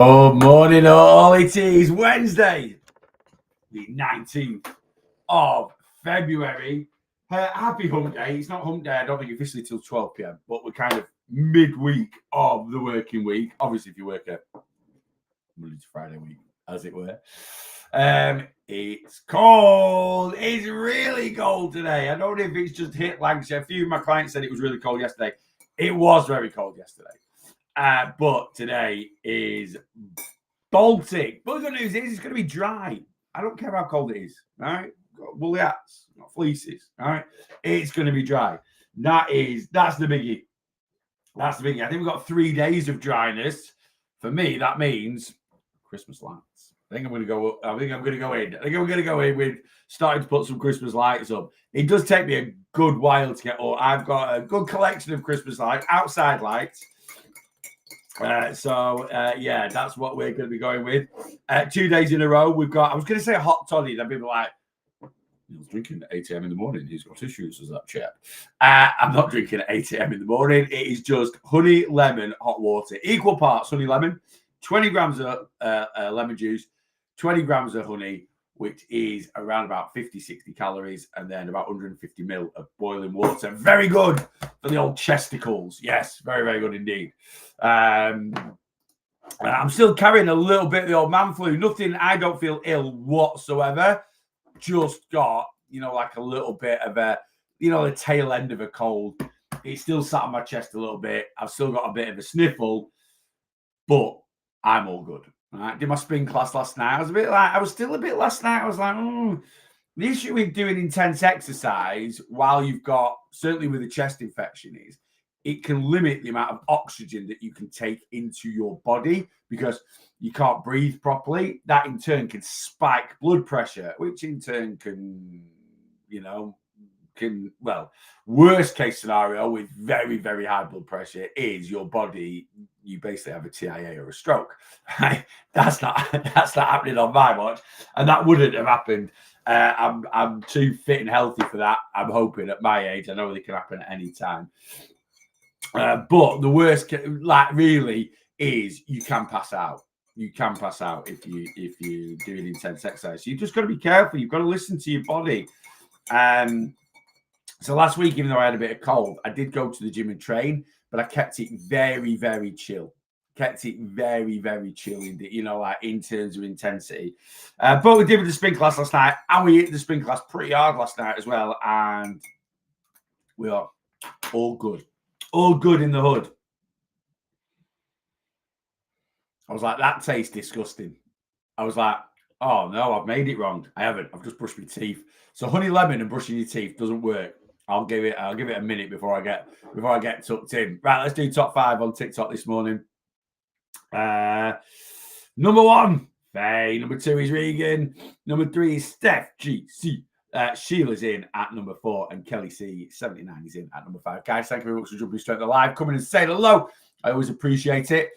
Good morning, all. It is Wednesday, the 19th of February. Happy hump day. It's not hump day, I don't think officially till 12 p.m., but we're kind of midweek of the working week. Obviously, if you work a Monday to Friday week, as it were. It's cold. It's really cold today. I don't know if it's just hit Lancashire. A few of my clients said it was really cold yesterday. It was very cold yesterday. But today is Baltic. But the good news is it's going to be dry. I don't care how cold it is. All right, got woolly hats, not fleeces. All right, it's going to be dry. That's the biggie. That's the biggie. I think we've got 3 days of dryness. For me, that means Christmas lights. I think I'm going to go in with starting to put some Christmas lights up. It does take me a good while to get up. I've got a good collection of Christmas lights, outside lights. Yeah, that's what we're going to be going with. 2 days in a row, we've got, I was going to say a hot toddy. Then people are like, he's drinking at 8 a.m. in the morning. He's got issues as that chap. I'm not drinking at 8 a.m. in the morning. It is just honey, lemon, hot water. Equal parts honey, lemon, 20 grams of lemon juice, 20 grams of honey, which is around about 50, 60 calories, and then about 150 ml of boiling water. Very good for the old chesticles. Yes, very, very good indeed. I'm still carrying a little bit of the old man flu. Nothing, I don't feel ill whatsoever. Just got, like a little bit of a, the tail end of a cold. It's still sat on my chest a little bit. I've still got a bit of a sniffle, but I'm all good. All right. Did my spin class last night. I was still a bit last night. I was like, the issue with doing intense exercise while you've got, certainly with a chest infection, is it can limit the amount of oxygen that you can take into your body because you can't breathe properly. That in turn can spike blood pressure, which in turn can, worst case scenario with very, very high blood pressure is your body, you basically have a TIA or a stroke. Right? That's not happening on my watch, and that wouldn't have happened. I'm too fit and healthy for that. I'm hoping at my age. I know it can happen at any time. But the worst, really, is you can pass out. You can pass out if you're doing intense exercise. So you've just got to be careful. You've got to listen to your body. So last week, even though I had a bit of cold, I did go to the gym and train, but I kept it very, very chill. Kept it very, very chill, in terms of intensity. But we did with the spin class last night, and we hit the spin class pretty hard last night as well. And we are all good. All good in the hood. I was like, that tastes disgusting. I was like, oh no, I've made it wrong. I haven't. I've just brushed my teeth. So honey lemon and brushing your teeth doesn't work. I'll give it a minute before I get tucked in. Right, let's do top 5 on TikTok this morning. Number 1, Faye. Number 2 is Regan. Number 3 is Steph GC. Sheila's in at number 4, and Kelly C79 is in at number 5. Guys, thank you very much for jumping straight to the live. Coming and saying hello. I always appreciate it.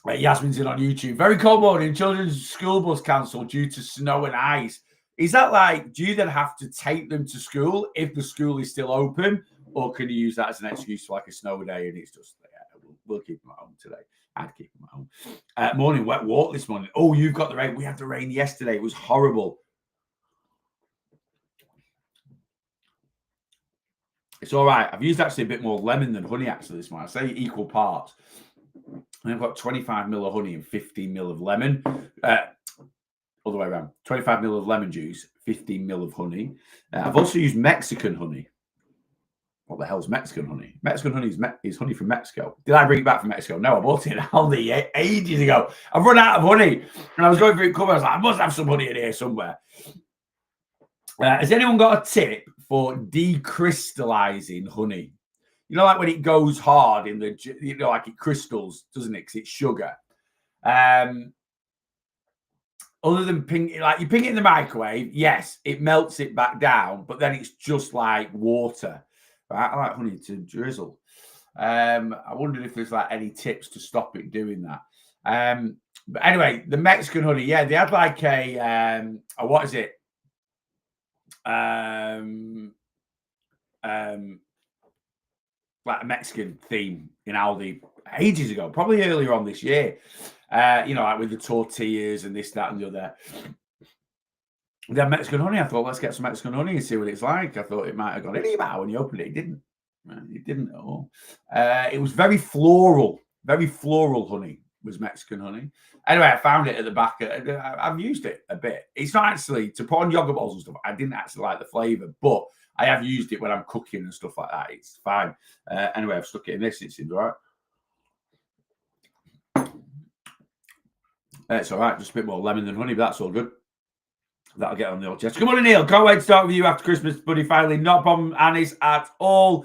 Yasmin's in on YouTube. Very cold morning. Children's school bus cancelled due to snow and ice. Is that like, do you then have to take them to school if the school is still open? Or can you use that as an excuse for like a snow day and it's just, we'll keep them at home today. I'd keep them at home. Morning, wet walk this morning. Oh, you've got the rain. We had the rain yesterday. It was horrible. It's all right. I've used actually a bit more lemon than honey actually this morning. I say equal parts. And I've got 25 ml of honey and 15 ml of lemon. All the way around. 25 ml of lemon juice, 15 ml of honey. I've also used Mexican honey. What the hell's Mexican honey? Mexican honey is honey from Mexico. Did I bring it back from Mexico? No, I bought it in Aldi ages ago. I've run out of honey. And I was going through it cover. I was like, I must have some honey in here somewhere. Has anyone got a tip for decrystallizing honey? Like when it goes hard in the, like it crystals, doesn't it? Because it's sugar. Other than you ping it in the microwave, yes, it melts it back down, but then it's just like water. Right? I like honey to drizzle. I wondered if there's like any tips to stop it doing that. But anyway, the Mexican honey, yeah, they had like a what is it? Like a Mexican theme in Aldi ages ago, probably earlier on this year. Like with the tortillas and this, that, and the other. They had Mexican honey. I thought, let's get some Mexican honey and see what it's like. I thought it might have got any about when you opened it. It didn't. It didn't at all. It was very floral honey. Was Mexican honey. Anyway, I found it at the back. I've used it a bit. It's not actually to put on yogurt balls and stuff. I didn't actually like the flavour, but I have used it when I'm cooking and stuff like that. It's fine. Anyway, I've stuck it in this. It seems all right. It's all right. Just a bit more lemon than honey, but that's all good. That'll get on the old chest. Good morning, Neil. Can't wait to start with you after Christmas, buddy. Finally, not a problem, Anis, at all.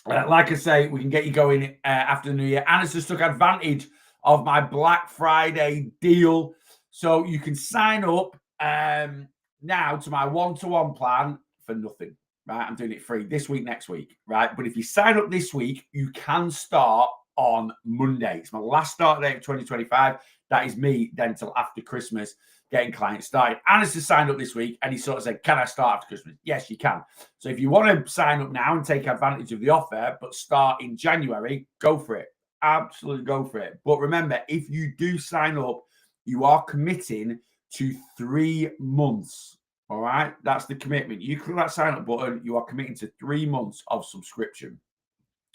Like I say, we can get you going after the new year. Anis has took advantage of my Black Friday deal. So you can sign up now to my one-to-one plan for nothing. Right? I'm doing it free this week, next week. Right? But if you sign up this week, you can start on Monday. It's my last start date of 2025. That is me then till after Christmas, getting clients started. Anis has signed up this week and he sort of said, can I start after Christmas? Yes, you can. So if you want to sign up now and take advantage of the offer, but start in January, go for it. Absolutely go for it. But remember, if you do sign up, you are committing to 3 months. All right. That's the commitment. You click that sign up button, you are committing to 3 months of subscription.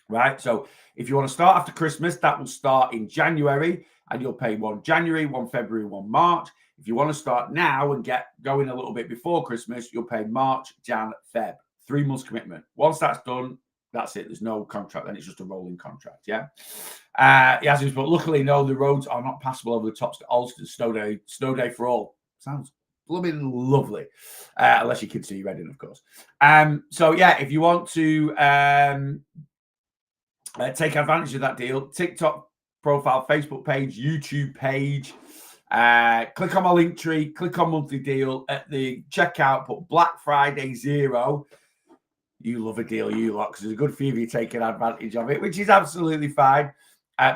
Right. So if you want to start after Christmas, that will start in January and you'll pay 1 January, 1 February, 1 March. If you want to start now and get going a little bit before Christmas, you'll pay March, Jan, Feb. 3 months commitment. Once that's done, that's it. There's no contract. Then it's just a rolling contract. Yeah. But luckily, no, the roads are not passable over the tops to Alston. Snow day for all. Sounds blooming lovely. Unless you can see Reading, of course. So yeah, if you want to take advantage of that deal, TikTok profile, Facebook page, YouTube page. Click on my link tree, click on monthly deal at the checkout, put Black Friday 0. You love a deal, you lot, because there's a good few of you taking advantage of it, which is absolutely fine.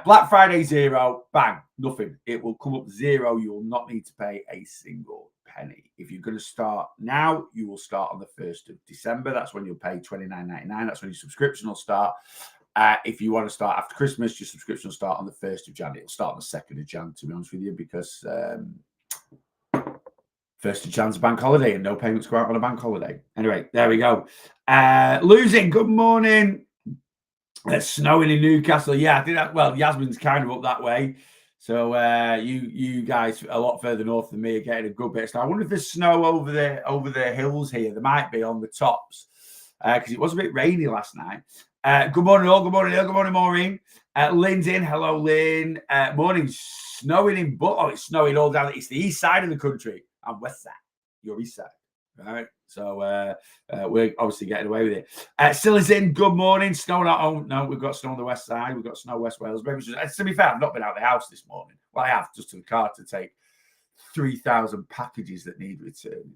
Black Friday 0, bang, nothing. It will come up 0. You will not need to pay a single penny. If you're going to start now, you will start on the 1st of December. That's when you'll pay $29.99. That's when your subscription will start. If you want to start after Christmas, your subscription will start on the 1st of January. It'll start on the 2nd of Jan, to be honest with you, because 1st of Jan's a bank holiday and no payments go out on a bank holiday. Anyway, there we go. Losing, good morning. It's snowing in Newcastle. Yeah, I think that, well, Yasmin's kind of up that way. So you guys a lot further north than me are getting a good bit of snow. I wonder if there's snow over the hills here. There might be on the tops because it was a bit rainy last night. Good morning, all. Good morning, Neil. Good morning, Maureen. Lynn's in. Hello, Lynn. Morning. Snowing in, it's snowing all down. It's the east side of the country. I'm west side. You're east side. All right. So we're obviously getting away with it. Still is in. Good morning. Snow not home. No, we've got snow on the west side. We've got snow West Wales. Maybe to be fair, I've not been out of the house this morning. Well, I have just to the car to take 3,000 packages that need returning.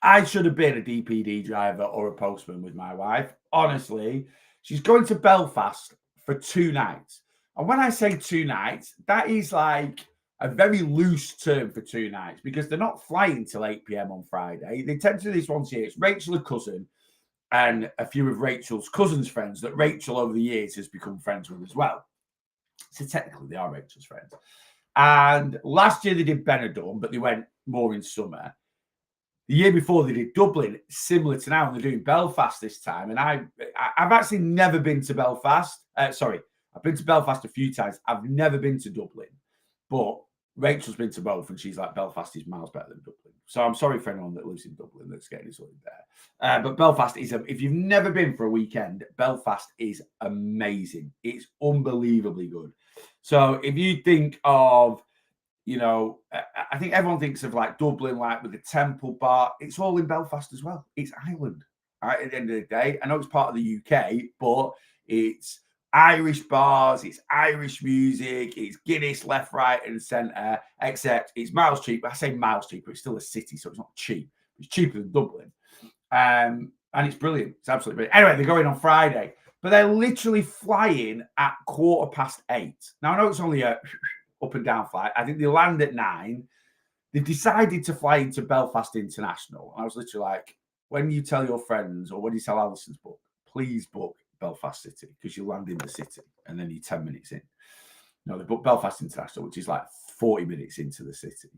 I should have been a DPD driver or a postman with my wife. Honestly, she's going to Belfast for 2 nights. And when I say 2 nights, that is like a very loose term for 2 nights because they're not flying till 8 p.m. on Friday. They tend to do this once a year. It's Rachel, a cousin, and a few of Rachel's cousin's friends that Rachel over the years has become friends with as well. So technically they are Rachel's friends. And last year they did Benidorm, but they went more in summer. The year before they did Dublin, similar to now, and they're doing Belfast this time. And I've actually never been to Belfast. I've been to Belfast a few times. I've never been to Dublin, but Rachel's been to both, and she's like, Belfast is miles better than Dublin. So I'm sorry for anyone that lives in Dublin that's getting this there. But Belfast is, if you've never been for a weekend, Belfast is amazing. It's unbelievably good. So if you think of, I think everyone thinks of like Dublin, like with the Temple Bar. It's all in Belfast as well. It's Ireland, right? At the end of the day, I know it's part of the UK, but it's Irish bars, it's Irish music, it's Guinness left, right, and centre. Except it's miles cheaper. I say miles cheaper. It's still a city, so it's not cheap. It's cheaper than Dublin, and it's brilliant. It's absolutely brilliant. Anyway, they're going on Friday, but they're literally flying at 8:15. Now I know it's only a up and down flight. I think they land at 9. They decided to fly into Belfast International. And I was literally like, when you tell your friends or when you tell Alison's book, please book Belfast City because you land in the city and then you're 10 minutes in. No, they booked Belfast International, which is like 40 minutes into the city.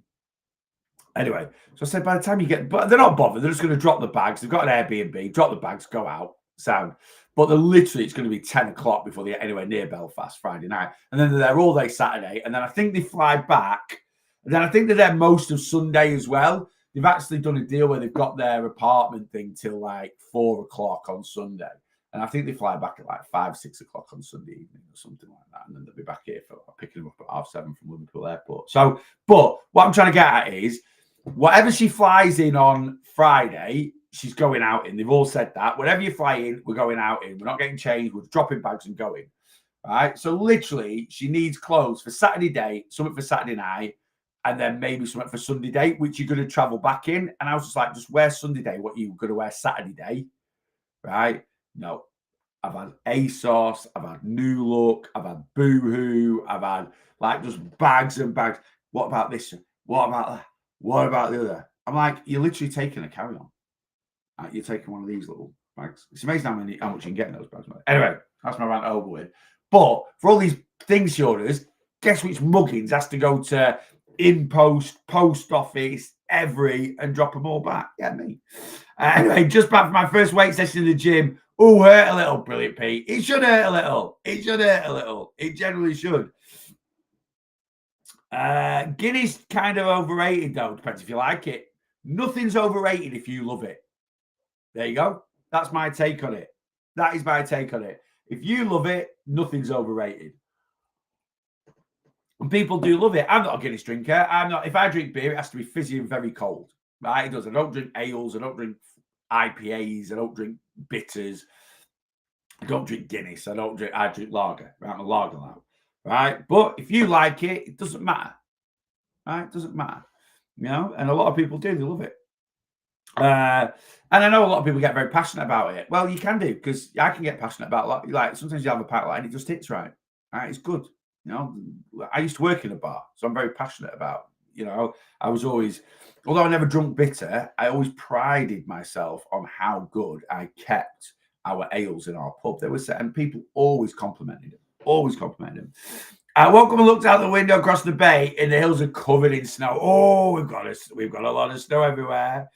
Anyway, so I said, by the time you get, but they're not bothered. They're just going to drop the bags. They've got an Airbnb, drop the bags, go out, sound. But they're literally, it's going to be 10 o'clock before they get anywhere near Belfast Friday night. And then they're there all day Saturday. And then I think they fly back. And then I think they're there most of Sunday as well. They've actually done a deal where they've got their apartment thing till like 4 o'clock on Sunday. And I think they fly back at like 5, 6 o'clock on Sunday evening or something like that. And then they'll be back here for picking them up at 7:30 from Liverpool Airport. So, but what I'm trying to get at is whatever she flies in on Friday, she's going out in. They've all said that. Whatever you fly in, we're going out in. We're not getting changed. We're dropping bags and going. Right? So literally, she needs clothes for Saturday day, something for Saturday night, and then maybe something for Sunday day, which you're going to travel back in. And I was just like, just wear Sunday day what you're going to wear Saturday day. Right? No. I've had ASOS, I've had New Look, I've had Boohoo, I've had like just bags and bags. What about this? What about that? What about the other? I'm like, you're literally taking a carry-on. You're taking one of these little bags. It's amazing how much you can get in those bags. Anyway, that's my rant over with. But for all these things she orders, guess which muggins has to go to InPost, post office, Every, and drop them all back? Yeah, me. Anyway, just back from my first weight session in the gym. Oh, hurt a little, brilliant Pete. It should hurt a little. It should hurt a little. It generally should. Guinness kind of overrated though. Depends if you like it. Nothing's overrated if you love it. There you go. That's my take on it. That is my take on it. If you love it, nothing's overrated. And people do love it. I'm not a Guinness drinker. I'm not. If I drink beer, it has to be fizzy and very cold. Right? It does. I don't drink ales. I don't drink IPAs. I don't drink bitters. I don't drink Guinness. I drink lager. Right? I'm a lager now. Right? But if you like it, it doesn't matter. Right? It doesn't matter. You know? And a lot of people do. They love it. And I know a lot of people get very passionate about it. Well, you can do, because I can get passionate about like sometimes you have a pint and it just hits right. Right? It's good. You know, I used to work in a bar, so I'm very passionate about, you know, I was always, although I never drunk bitter, I always prided myself on how good I kept our ales in our pub. There was, and people always complimented him, I woke up and looked out the window across the bay, and the hills are covered in snow. Oh, we've got a lot of snow everywhere.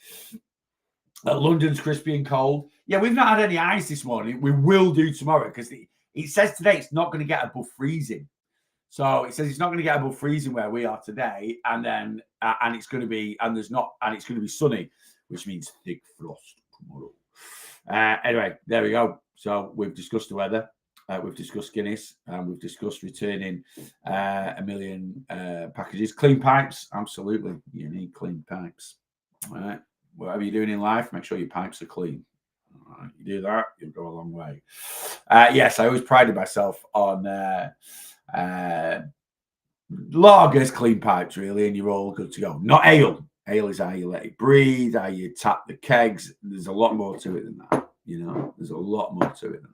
London's crispy and cold. Yeah, we've not had any ice this morning. We will do tomorrow, because it says today it's not going to get above freezing. So it says it's not going to get above freezing where we are today, and then and it's going to be it's going to be sunny, which means thick frost tomorrow. Anyway, there we go. So we've discussed the weather, we've discussed Guinness, and we've discussed returning 1 million packages. Clean pipes, absolutely. You need clean pipes. All right. Whatever you're doing in life, make sure your pipes are clean. All right. You do that, you'll go a long way. Yes, I always prided myself on lagers, clean pipes, really, and you're all good to go. Not ale. Ale is how you let it breathe, how you tap the kegs. There's a lot more to it than that. You know, there's a lot more to it than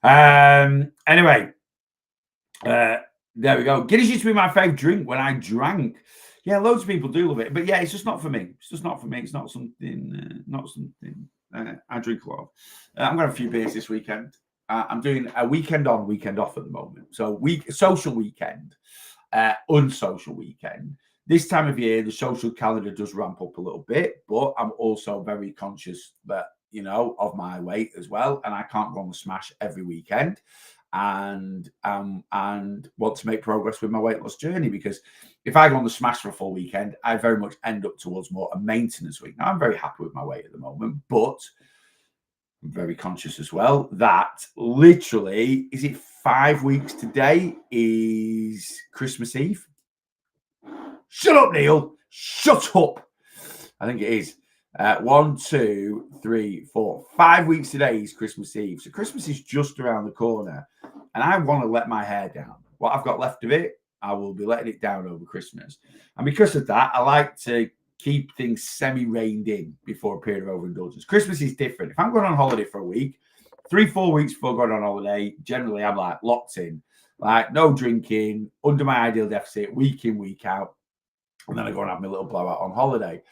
that. Anyway, there we go. Guinness used to be my favourite drink when I drank. Yeah, loads of people do love it, but yeah, it's just not for me. It's just not for me. It's not something. I drink a lot. I'm going to have a few beers this weekend. I'm doing a weekend on, weekend off at the moment. So social weekend, unsocial weekend. This time of year, the social calendar does ramp up a little bit, but I'm also very conscious that, you know, of my weight as well. And I can't go on the smash every weekend, and want to make progress with my weight loss journey, because if I go on the smash for a full weekend, I very much end up towards more a maintenance week. Now, I'm very happy with my weight at the moment, but I'm very conscious as well that literally, is it 5 weeks today is Christmas Eve? Shut up, Neil. Shut up. I think it is. 1, 2, 3, 4, 5 weeks today is Christmas Eve. So Christmas is just around the corner, and I want to let my hair down. What I've got left of it, I will be letting it down over Christmas. And because of that, I like to keep things semi-reined in before a period of overindulgence. Christmas is different. If I'm going on holiday for a week, 3-4 weeks before going on holiday, generally I'm like locked in, like no drinking, under my ideal deficit, week in, week out. And then I go and have my little blowout on holiday.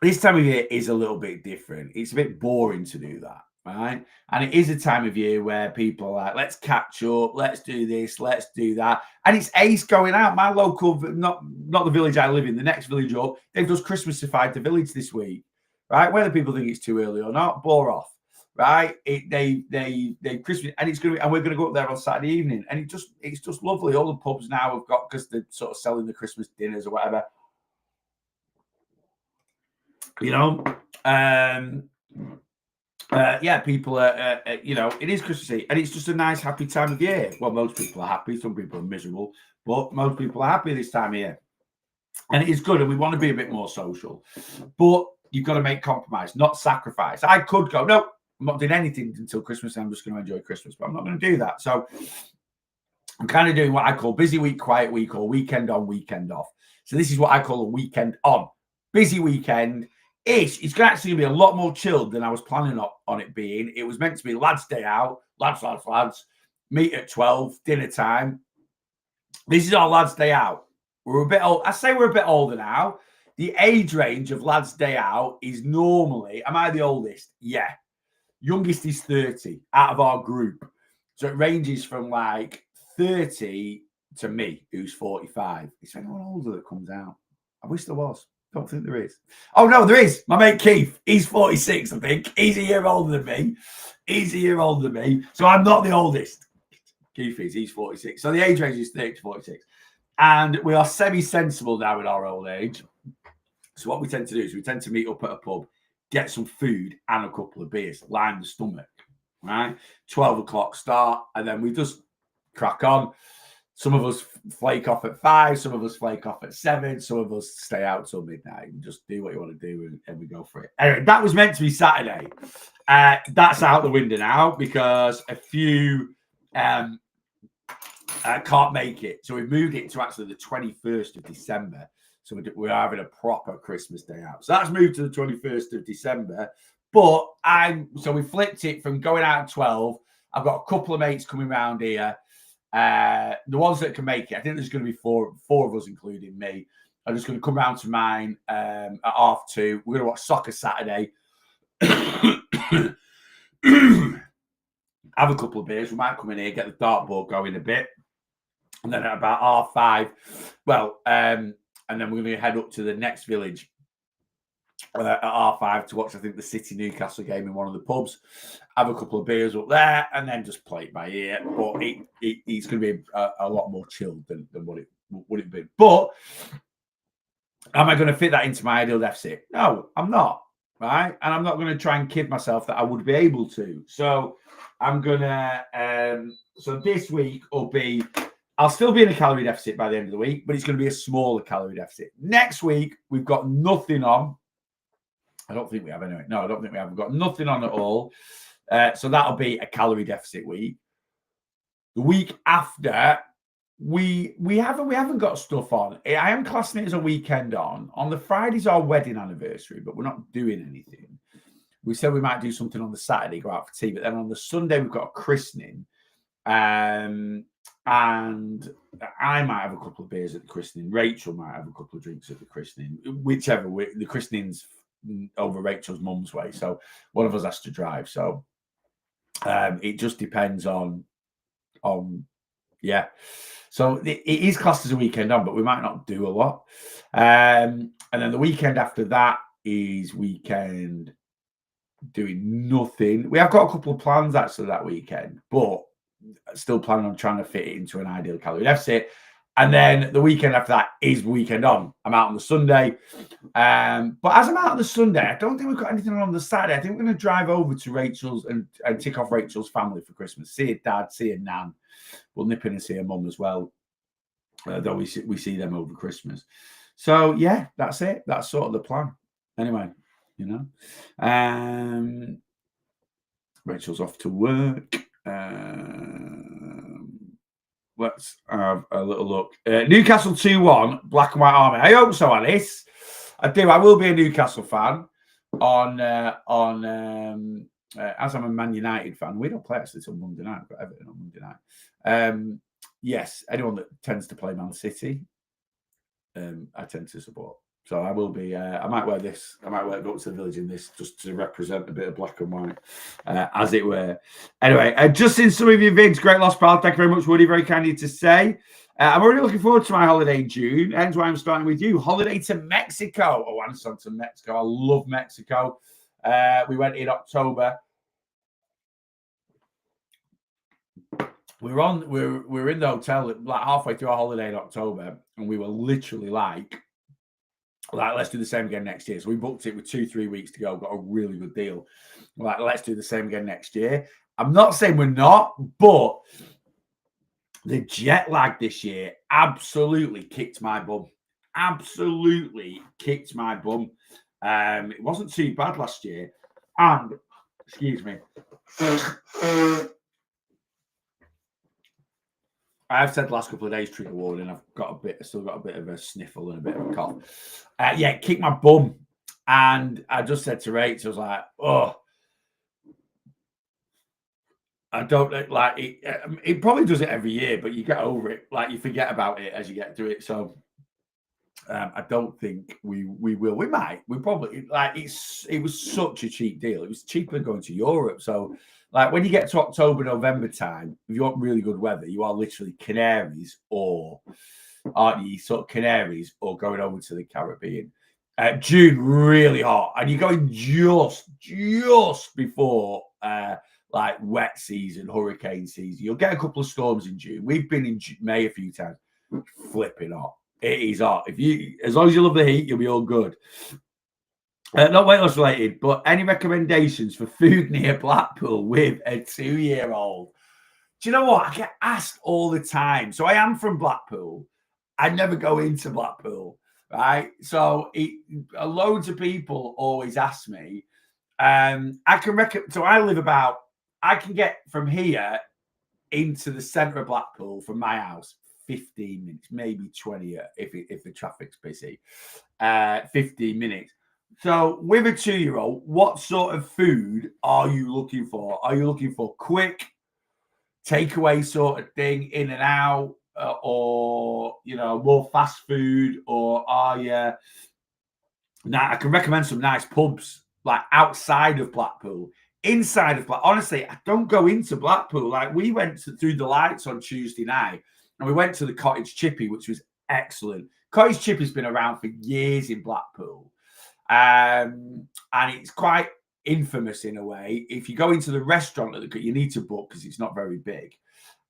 This time of year is a little bit different. It's a bit boring to do that. right? And it is a time of year where people are like, let's catch up, let's do this, let's do that. And it's ace going out. My local, not the village I live in, the next village up, they've just Christmasified the village this week, right? Whether people think it's too early or not, bore off. Right, they Christmas, and it's gonna be, and we're gonna go up there on Saturday evening, and it's just lovely. All the pubs now have got, because they're sort of selling the Christmas dinners or whatever, you know. Yeah, people are, it is Christmassy, and it's just a nice, happy time of year. Well, most people are happy. Some people are miserable, but most people are happy this time of year, and it is good. And we want to be a bit more social, but you've got to make compromise, not sacrifice. I could go, no, I'm not doing anything until Christmas, and I'm just going to enjoy Christmas, but I'm not going to do that. So I'm kind of doing what I call busy week, quiet week, or weekend on, weekend off. So this is what I call a weekend on. Busy weekend. It's actually going to be a lot more chilled than I was planning on it being. It was meant to be lads' day out, lads, meet at 12, dinner time. This is our lads' day out. We're a bit old. I say we're a bit older now. The age range of lads' day out is normally, am I the oldest? Yeah. Youngest is 30 out of our group. So it ranges from like 30 to me, who's 45. Is there anyone older that comes out? I wish there was. Don't think there is. Oh, no, there is. My mate Keith, he's 46, I think. He's a year older than me. So I'm not the oldest. Keith he's 46. So the age range is 30 to 46. And we are semi-sensible now in our old age. So what we tend to do is we tend to meet up at a pub, get some food and a couple of beers, line the stomach, right? 12 o'clock start, and then we just crack on. Some of us flake off at 5, some of us flake off at 7, some of us stay out till midnight and just do what you want to do, and we go for it. Anyway, that was meant to be Saturday. That's out the window now because a few can't make it. So we moved it to actually the 21st of December. So we're having a proper Christmas day out. So that's moved to the 21st of December. But so we flipped it from going out at 12. I've got a couple of mates coming around here. The ones that can make it, I think there's going to be four of us, including me. I'm just going to come round to mine at 2:30. We're going to watch soccer Saturday. Have a couple of beers. We might come in here, get the dartboard going a bit. And then at about 5:30, and then we're going to head up to the next village at 5:30 to watch, I think, the City Newcastle game in one of the pubs. Have a couple of beers up there, and then just play it by ear. But it's going to be a lot more chilled than what it would have been. But am I going to fit that into my ideal deficit? No, I'm not. Right, and I'm not going to try and kid myself that I would be able to. So I'm gonna. So this week will be. I'll still be in a calorie deficit by the end of the week, but it's going to be a smaller calorie deficit. Next week, we've got nothing on. I don't think we have anyway. No, I don't think we have. We've got nothing on at all. So that'll be a calorie deficit week. The week after, we haven't got stuff on. I am classing it as a weekend on. On the Friday's our wedding anniversary, but we're not doing anything. We said we might do something on the Saturday, go out for tea, but then on the Sunday we've got a christening. And I might have a couple of beers at the christening. Rachel might have a couple of drinks at the christening, whichever way. The christening's over Rachel's mum's way, so one of us has to drive. So it just depends on yeah. So it is classed as a weekend on, but we might not do a lot. And then the weekend after that is weekend doing nothing. We have got a couple of plans actually that weekend, but still planning on trying to fit it into an ideal calorie deficit. And then the weekend after that is weekend on. I'm out on the Sunday. But as I'm out on the Sunday, I don't think we've got anything on the Saturday. I think we're going to drive over to Rachel's and tick off Rachel's family for Christmas. See her dad, see her nan. We'll nip in and see her mum as well. Though we see them over Christmas. So, yeah, that's it. That's sort of the plan. Anyway, Rachel's off to work. Let's have a little look. Newcastle 2-1, Black and White Army. I hope so, Alice. I do. I will be a Newcastle fan as I'm a Man United fan. We don't play actually till Monday night. We've got Everton on Monday night. Yes, anyone that tends to play Man City, I tend to support. So I will be. I might wear this. I might go up to the village in this just to represent a bit of black and white, as it were. Anyway, just in some of your vids, great loss, pal. Thank you very much, Woody. Very kind of you to say. I'm already looking forward to my holiday in June. Hence why I'm starting with you. Holiday to Mexico. Oh, I'm starting to Mexico. I love Mexico. We went in October. We're in the hotel like halfway through our holiday in October, and we were literally like, let's do the same again next year. So we booked it with 2-3 weeks to go, got a really good deal. Like, let's do the same again next year. I'm not saying we're not, but the jet lag this year absolutely kicked my bum. Absolutely kicked my bum. It wasn't too bad last year. And, excuse me. I've said the last couple of days trigger warning. I've still got a bit of a sniffle and a bit of a cough. Yeah, it kicked my bum. And I just said to Rach, I was like, oh, I don't like it. It probably does it every year, but you get over it. Like, you forget about it as you get through it. So I don't think we will. We might. We probably it was such a cheap deal. It was cheaper than going to Europe. So like when you get to October, November time, if you want really good weather, you are literally Canaries or aren't you? Sort of Canaries or going over to the Caribbean. June really hot, and you're going just before like wet season, hurricane season. You'll get a couple of storms in June. We've been in May a few times. Flipping hot. It is hot. As long as you love the heat, you'll be all good. Not weight loss related, but any recommendations for food near Blackpool with a 2-year-old? Do you know what? I get asked all the time. So I am from Blackpool. I never go into Blackpool, right? So loads of people always ask me. I can recommend. So I can get from here into the centre of Blackpool from my house 15 minutes, maybe 20 if the traffic's busy. 15 minutes. So with a 2-year-old, what sort of food are you looking for? Are you looking for quick takeaway sort of thing, in and out, or more fast food, or are you? Now I can recommend some nice pubs like outside of Blackpool. Inside of Blackpool, honestly, I don't go into Blackpool. Like, we went through the lights on Tuesday night, and we went to the Cottage Chippy, which was excellent. Cottage Chippy's been around for years in Blackpool, and it's quite infamous in a way. If you go into the restaurant you need to book because it's not very big.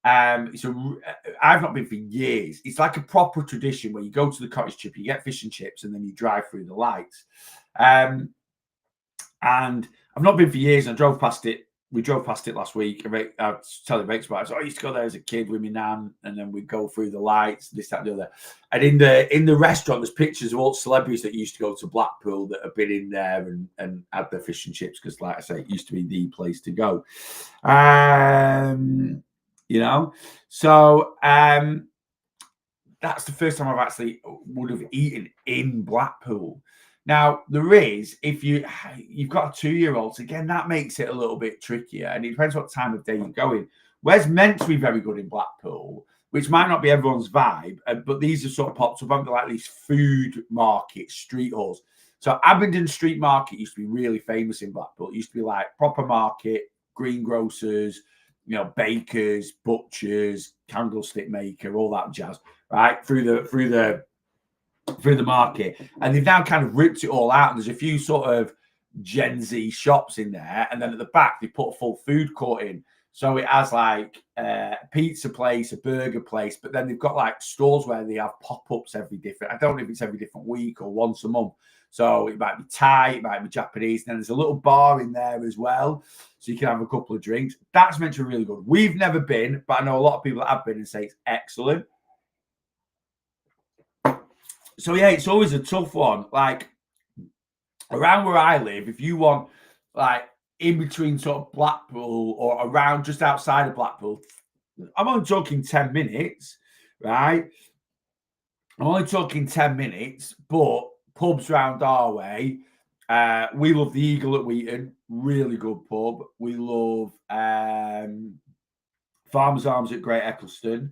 So I've not been for years. It's like a proper tradition where you go to the Cottage Chippy, you get fish and chips, and then you drive through the lights. And I've not been for years. And I drove past it. We drove past it last week. I was telling Rach about it. So I used to go there as a kid with my nan, and then we'd go through the lights, this, that, and the other. And in the restaurant, there's pictures of all celebrities that used to go to Blackpool that have been in there and had their fish and chips because, like I say, it used to be the place to go. So that's the first time I've actually would have eaten in Blackpool. Now, there is, if you've got a 2-year-old, so again, that makes it a little bit trickier, and it depends what time of day you're going. Where's meant to be very good in Blackpool, which might not be everyone's vibe, but these are sort of popped up under like these food markets, street halls. So Abingdon Street Market used to be really famous in Blackpool. It used to be like proper market, greengrocers, bakers, butchers, candlestick maker, all that jazz, right? Through the market, and they've now kind of ripped it all out, and there's a few sort of Gen Z shops in there, and then at the back they put a full food court in, so it has like a pizza place, a burger place, but then they've got like stores where they have pop-ups I don't know if it's every different week or once a month, so it might be Thai, it might be Japanese, and then there's a little bar in there as well, so you can have a couple of drinks. That's meant to be really good. We've never been, but I know a lot of people that have been and say it's excellent. So yeah, it's always a tough one. Like, around where I live, if you want like in between sort of Blackpool or around just outside of Blackpool, I'm only talking 10 minutes, right? I'm only talking 10 minutes, but pubs round our way. We love the Eagle at Wheaton, really good pub. We love Farmers Arms at Great Eccleston.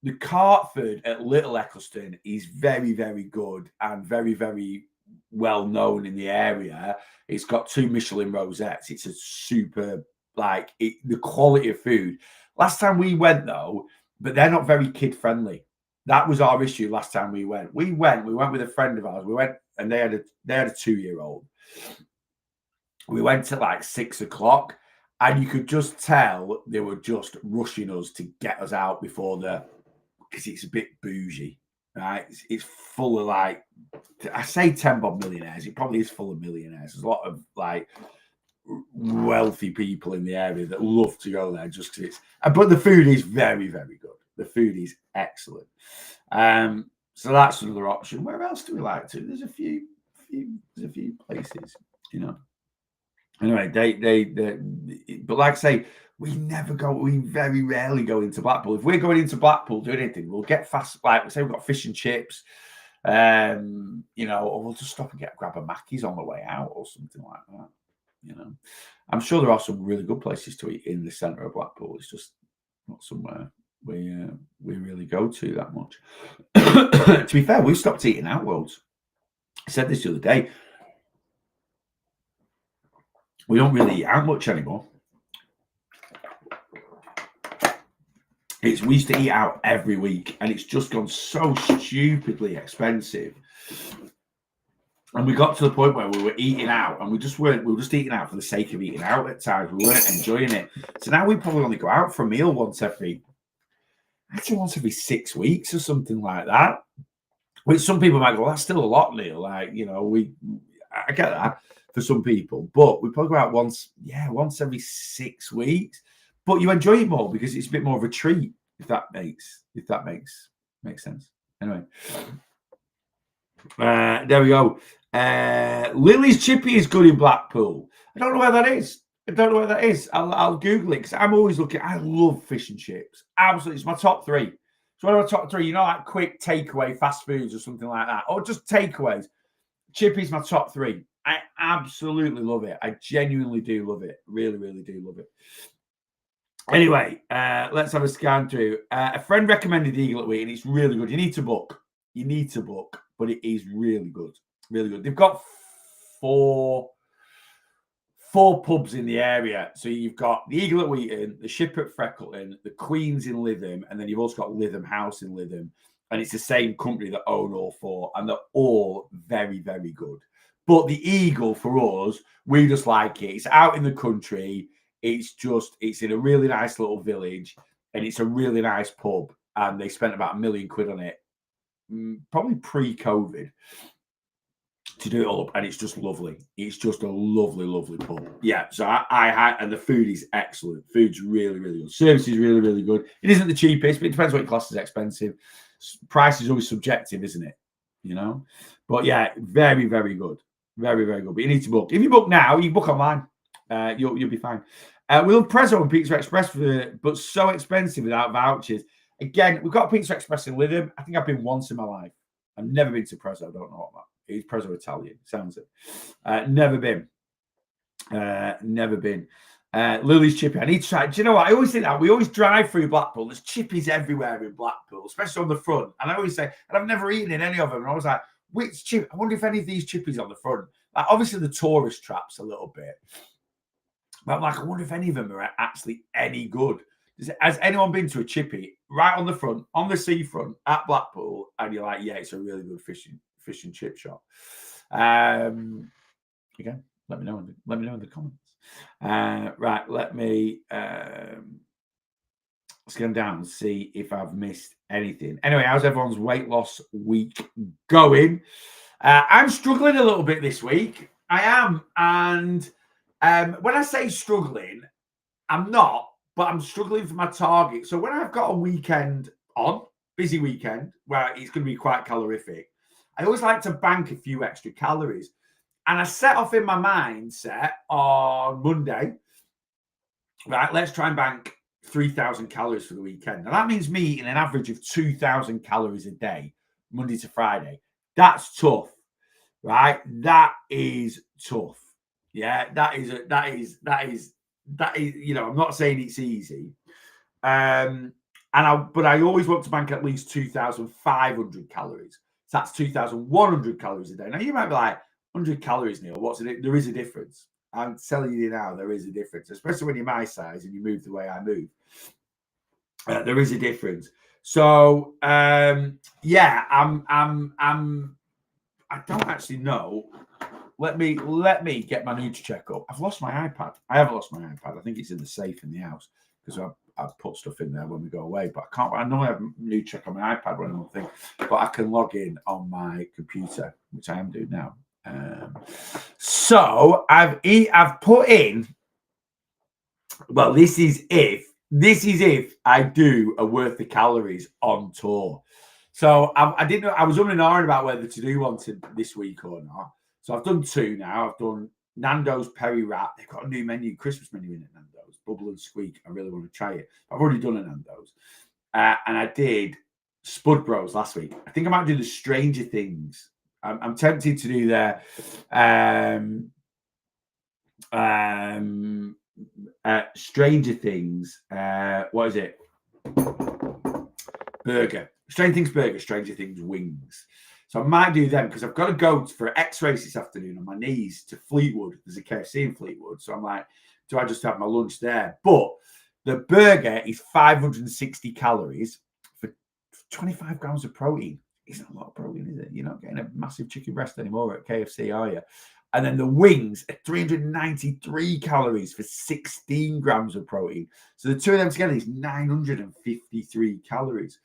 the Cartford at Little Eccleston is very, very good and very, very well known in the area. It's got 2 Michelin rosettes. It's a super, the quality of food. Last time we went though, but they're not very kid friendly. That was our issue last time we went. We went with a friend of ours. We went and they had a 2-year-old. We went at like 6 o'clock and you could just tell they were just rushing us to get us out before because it's a bit bougie, right? It's full of I say 10 bob millionaires. It probably is full of millionaires. There's a lot of wealthy people in the area that love to go there just because but the food is very, very good. The food is excellent. So that's another option. Where else do we like to? There's a few places, Anyway, but like I say, we very rarely go into Blackpool. If we're going into Blackpool doing anything, we'll get fast, say we've got fish and chips, or we'll just stop and grab a Mackey's on the way out or something like that. I'm sure there are some really good places to eat in the centre of Blackpool. It's just not somewhere we really go to that much. To be fair, we've stopped eating out loads. I said this the other day. We don't really eat out much anymore. We used to eat out every week, and it's just gone so stupidly expensive. And we got to the point where we were eating out, and we were just eating out for the sake of eating out at times. We weren't enjoying it. So now we probably only go out for a meal once every 6 weeks or something like that. Which some people might go, that's still a lot, Neil. I get that for some people, but we probably go out once every 6 weeks. But you enjoy it more because it's a bit more of a treat, if that makes sense. Anyway, there we go. Lily's Chippy is good in Blackpool. I don't know where that is. I'll Google it because I'm always looking. I love fish and chips. Absolutely, it's my top 3. So one of my top 3, like quick takeaway fast foods or something like that, or just takeaways. Chippy's my top 3. I absolutely love it. I genuinely do love it. Really, really do love it. Anyway, let's have a scan through. A friend recommended Eagle at Wheat, and it's really good. You need to book, but it is really good. Really good. They've got four pubs in the area. So you've got the Eagle at Wheaton, the Ship at Freckleton, the Queen's in Lytham, and then you've also got Lytham House in Lytham. And it's the same company that own all 4, and they're all very, very good. But the Eagle, for us, we just like it. It's out in the country. It's in a really nice little village, and it's a really nice pub. And they spent about £1 million on it, probably pre-COVID, to do it all up. And it's just lovely. It's just a lovely, lovely pub. Yeah. So I had, and the food is excellent. Food's really, really good. Service is really, really good. It isn't the cheapest, but it depends what your class is expensive. Price is always subjective, isn't it? But yeah, very, very good. Very, very good. But you need to book. If you book now, you can book online. You'll be fine. We love Prezzo and Pizza Express, but so expensive without vouchers. Again, we've got Pizza Express in Lytham. I think I've been once in my life. I've never been to Prezzo. I don't know what that is. Prezzo Italian. Sounds it. Never been. Lily's Chippy. I need to try. Do you know what? I always think that. We always drive through Blackpool. There's chippies everywhere in Blackpool, especially on the front. And I always say, and I've never eaten in any of them. And I was like, which chip? I wonder if any of these chippies on the front. Obviously, the tourist traps a little bit. But I'm like, I wonder if any of them are actually any good. Has anyone been to a chippy right on the front, on the seafront at Blackpool? And you're like, yeah, it's a really good fish and chip shop. Again, let me know in the comments. Right, let me scan down and see if I've missed anything. Anyway, how's everyone's weight loss week going? I'm struggling a little bit this week. I am, and when I say struggling, I'm not, but I'm struggling for my target. So when I've got a busy weekend, where it's going to be quite calorific, I always like to bank a few extra calories. And I set off in my mindset on Monday, right, let's try and bank 3,000 calories for the weekend. Now, that means me eating an average of 2,000 calories a day, Monday to Friday. That's tough, right? That is tough. Yeah, that is, I'm not saying it's easy. And but I always want to bank at least 2,500 calories. So that's 2,100 calories a day. Now you might be like, 100 calories, Neil. What's it? There is a difference. I'm telling you now, there is a difference, especially when you're my size and you move the way I move. There is a difference. So yeah, I don't actually know. Let me get my Nutricheck up. I've lost my iPad. I haven't lost my iPad. I think it's in the safe in the house because I've put stuff in there when we go away. But I can't. I know I have Nutricheck on my iPad when I'm on thing, but I can log in on my computer, which I am doing now. So I've put in. Well, this is if I do a worth of calories on tour. So I didn't know. I was umming and ahhing about whether to do one this week or not. So I've done 2 now. I've done Nando's Peri Wrap. They've got a new menu, Christmas menu in it, Nando's. Bubble and Squeak. I really want to try it. I've already done a Nando's. And I did Spud Bros last week. I think I might do the Stranger Things. I'm tempted to do their Stranger Things. What is it? Burger. Stranger Things burger, Stranger Things wings. So I might do them because I've got to go for X-rays this afternoon on my knees to Fleetwood. There's a KFC in Fleetwood. So I'm like, do I just have my lunch there? But the burger is 560 calories for 25 grams of protein. Isn't a lot of protein, is it? You're not getting a massive chicken breast anymore at KFC, are you? And then the wings are 393 calories for 16 grams of protein. So the two of them together is 953 calories.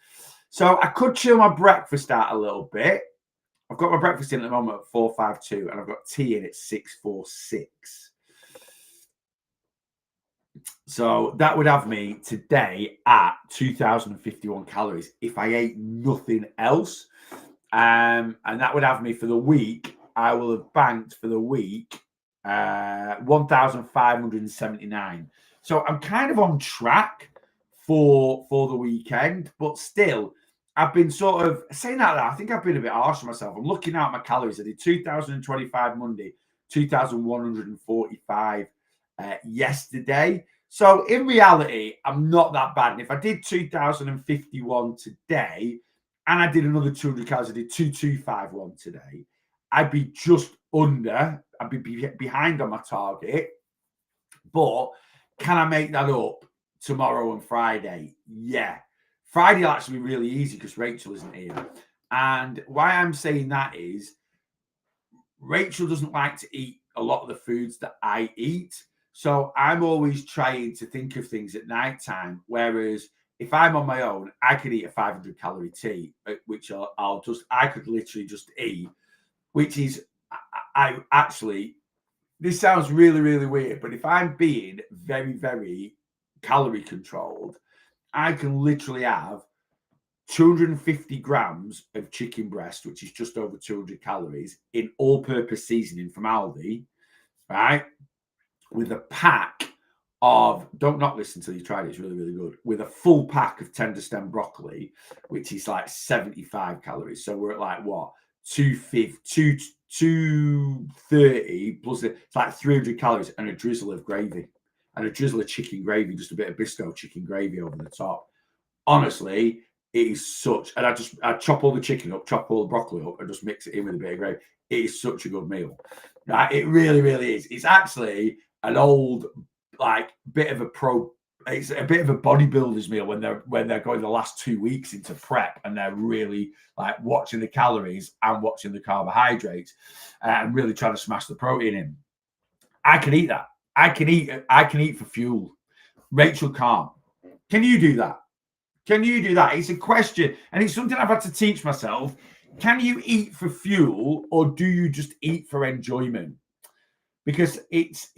So I could chill my breakfast out a little bit. I've got my breakfast in at the moment at 452, and I've got tea in at 646. So that would have me today at 2,051 calories if I ate nothing else. And that would have me for the week. I will have banked for the week 1,579. So I'm kind of on track for the weekend, but still, I've been sort of saying that. I think I've been a bit harsh on myself. I'm looking at my calories. I did 2,025 Monday, 2,145 yesterday. So in reality, I'm not that bad. And if I did 2,051 today, and I did another 200 calories, I did 2,251 today, I'd be just under. I'd be behind on my target. But can I make that up tomorrow and Friday? Yeah. Friday will actually be really easy because Rachel isn't here. And why I'm saying that is Rachel doesn't like to eat a lot of the foods that I eat. So I'm always trying to think of things at nighttime. Whereas if I'm on my own, I could eat a 500 calorie tea, which I could literally just eat, which is, I actually, this sounds really, really weird, but if I'm being very, very calorie controlled, I can literally have 250 grams of chicken breast, which is just over 200 calories, in all-purpose seasoning from Aldi, right? With a pack of, don't not listen till you tried it, it's really, really good, with a full pack of tender stem broccoli, which is like 75 calories. So we're at like what? 230 plus it's like 300 calories and a drizzle of gravy and a drizzle of chicken gravy, just a bit of Biscoff chicken gravy over the top. Honestly, it is such, and I chop all the chicken up, chop all the broccoli up, and just mix it in with a bit of gravy. It is such a good meal. Right? It really, really is. It's actually an old, like, it's a bit of a bodybuilder's meal when they're going the last 2 weeks into prep and they're really like watching the calories and watching the carbohydrates and really trying to smash the protein in. I can eat that. I can eat for fuel. Rachel can't. Can you do that? Can you do that? It's a question, and it's something I've had to teach myself. Can you eat for fuel, or do you just eat for enjoyment? Because it's,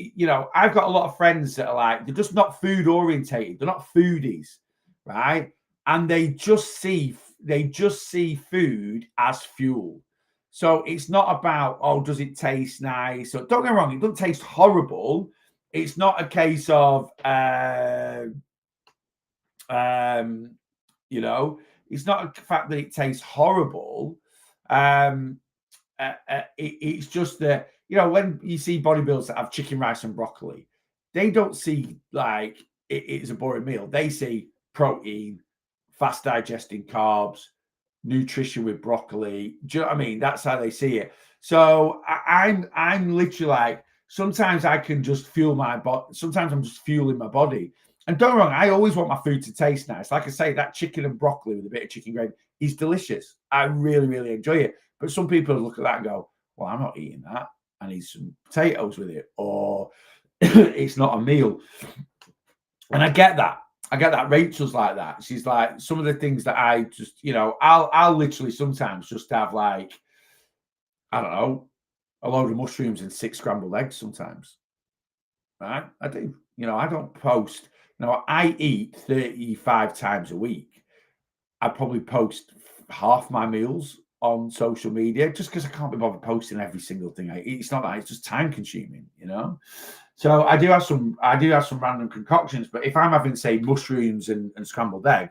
I've got a lot of friends that are like, they're just not food orientated. They're not foodies, right? And they just see food as fuel. So it's not about, oh, does it taste nice? So don't get me wrong, it doesn't taste horrible. It's not a case of, it's not a fact that it tastes horrible. It's just that, when you see bodybuilders that have chicken, rice, and broccoli, they don't see like it's a boring meal. They see protein, fast digesting carbs, nutrition with broccoli. Do you know what I mean? That's how they see it. So I'm literally like, sometimes I can just fuel my body. Sometimes I'm just fueling my body. And don't get me wrong, I always want my food to taste nice. Like I say, that chicken and broccoli with a bit of chicken gravy is delicious. I really, really enjoy it. But some people look at that and go, well, I'm not eating that. I need some potatoes with it. Or it's not a meal. And I get that. Rachel's like that. She's like, some of the things that I just, I'll literally sometimes just have like, I don't know, a load of mushrooms and 6 scrambled eggs sometimes. Right? I do. I don't post. I eat 35 times a week. I probably post half my meals on social media just because I can't be bothered posting every single thing I eat. It's not that, it's just time consuming, So I do have some random concoctions, but if I'm having, say, mushrooms and scrambled egg,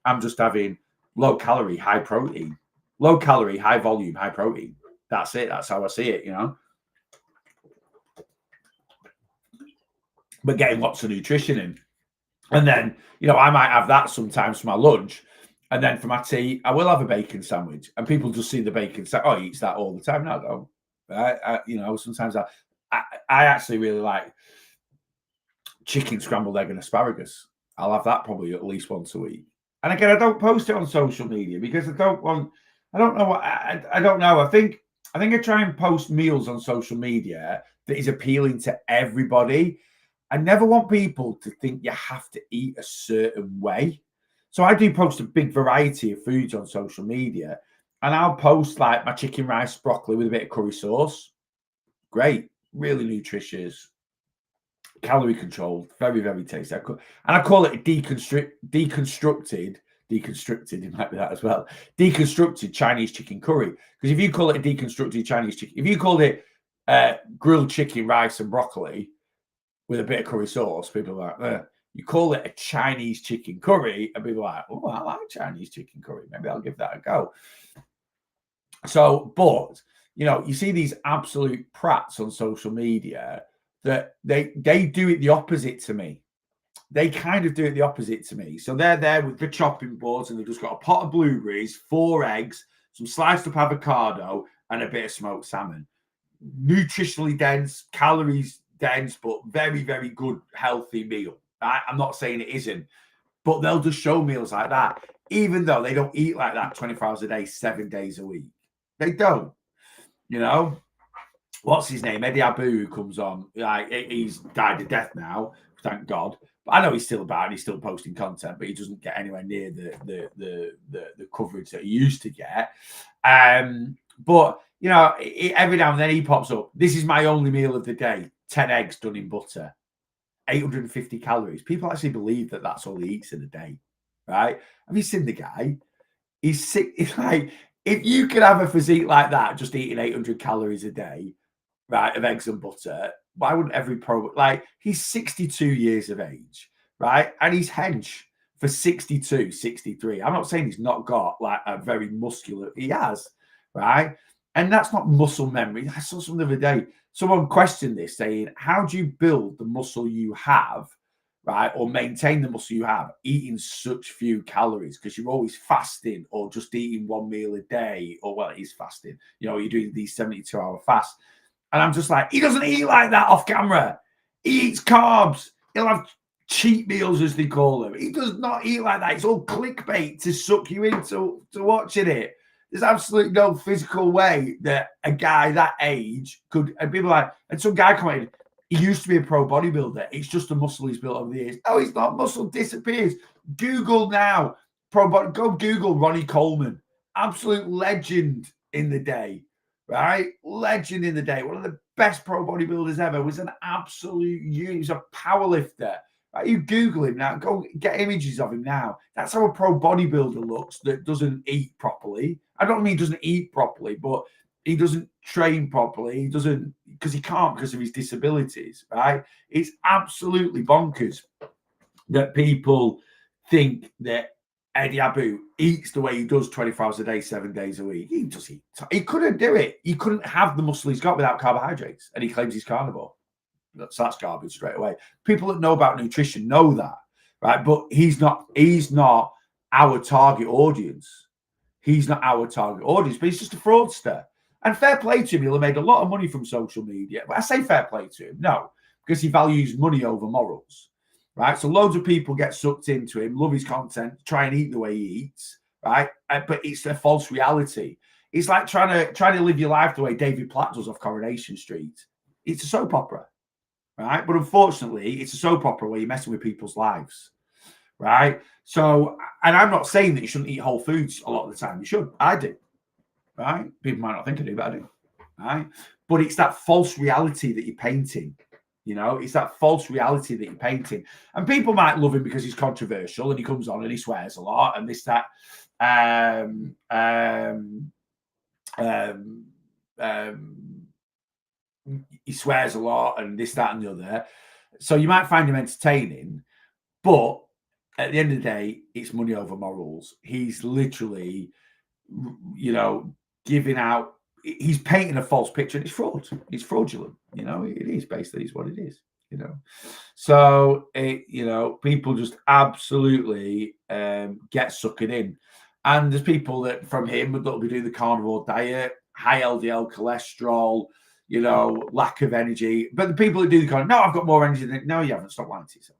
I'm just having low calorie, high protein. Low calorie, high volume, high protein. That's it. That's how I see it, But getting lots of nutrition in. And then, I might have that sometimes for my lunch. And then for my tea, I will have a bacon sandwich. And people just see the bacon sandwich. Oh, he eats that all the time. No, I don't. Sometimes I actually really like chicken, scrambled egg, and asparagus. I'll have that probably at least once a week. And again, I don't post it on social media because I don't know. I think I try and post meals on social media that is appealing to everybody. I never want people to think you have to eat a certain way. So I do post a big variety of foods on social media, and I'll post like my chicken, rice, broccoli with a bit of curry sauce. Great, really nutritious, calorie controlled, very, very tasty. And I call it deconstructed. It might be that as well. Deconstructed Chinese chicken curry. Because if you call it a deconstructed Chinese chicken, if you called it grilled chicken, rice, and broccoli with a bit of curry sauce, people are like, you call it a Chinese chicken curry, and people are like, oh, I like Chinese chicken curry. Maybe I'll give that a go. So, but, you see these absolute prats on social media that they do it the opposite to me. They kind of do it the opposite to me. So they're there with the chopping boards and they've just got a pot of blueberries, 4 eggs, some sliced up avocado, and a bit of smoked salmon. Nutritionally dense, calories dense, but very, very good, healthy meal. Right? I'm not saying it isn't, but they'll just show meals like that, even though they don't eat like that 24 hours a day, 7 days a week. They don't, What's his name? Eddie Abu, who comes on, like he's died of death now, thank God. But I know he's still about, and he's still posting content, but he doesn't get anywhere near the coverage that he used to get. But every now and then he pops up. This is my only meal of the day: 10 eggs done in butter, 850 calories. People actually believe that that's all he eats in a day, right? Have you seen the guy? He's sick. It's like, if you could have a physique like that, just eating 800 calories a day, right, of eggs and butter, why wouldn't every pro, like, he's 62 years of age, right? And he's hench for 62, 63. I'm not saying he's not got like a very muscular, he has, right? And that's not muscle memory. I saw something the other day. Someone questioned this, saying, how do you build the muscle you have, right? Or maintain the muscle you have eating such few calories? Because you're always fasting or just eating 1 meal a day, or, well, he's fasting, you're doing these 72-hour fasts. And I'm just like, he doesn't eat like that off camera. He eats carbs. He'll have cheat meals, as they call them. He does not eat like that. It's all clickbait to suck you into watching it. There's absolutely no physical way that a guy that age could, and people like, and some guy commented, he used to be a pro bodybuilder. It's just a muscle he's built over the years. No, he's not. Muscle disappears. Google now. Go Google Ronnie Coleman. Absolute legend in the day. Right? Legend in the day. One of the best pro bodybuilders ever. Was an absolute unit. He was a powerlifter. Right? You Google him now. Go get images of him now. That's how a pro bodybuilder looks that doesn't eat properly. I don't mean he doesn't eat properly, but he doesn't train properly. He doesn't, because he can't, because of his disabilities. Right? It's absolutely bonkers that people think that Eddie Abu eats the way he does 24 hours a day, 7 days a week. He just eat. He couldn't do it. He couldn't have the muscle he's got without carbohydrates. And he claims he's carnivore. So that's garbage straight away. People that know about nutrition know that, right? But he's not our target audience. He's not our target audience, but he's just a fraudster. And fair play to him, he'll have made a lot of money from social media. But I say fair play to him, no, because he values money over morals, right? So loads of people get sucked into him, love his content, try and eat the way he eats, right? But it's a false reality. It's like trying to live your life the way David Platt does off Coronation Street. It's a soap opera, right? But unfortunately, it's a soap opera where you're messing with people's lives, right? So, and I'm not saying that you shouldn't eat whole foods a lot of the time. You should. I do, right? People might not think I do, but I do, right? But it's that false reality that you're painting. You know, it's that false reality that you're painting. And people might love him because he's controversial and he comes on and he swears a lot and this, that. He swears a lot and this, that, and the other. So you might find him entertaining, but at the end of the day, it's money over morals. He's literally, you know, giving out. He's painting a false picture. And it's fraud. It's fraudulent. You know, it is basically is what it is. You know, so you know, people just absolutely get sucked in. And there's people that from him that'll be doing the carnivore diet, high LDL cholesterol, you know, lack of energy. But the people that do the carnivore, no, I've got more energy than no, you haven't. Stop lying to yourself.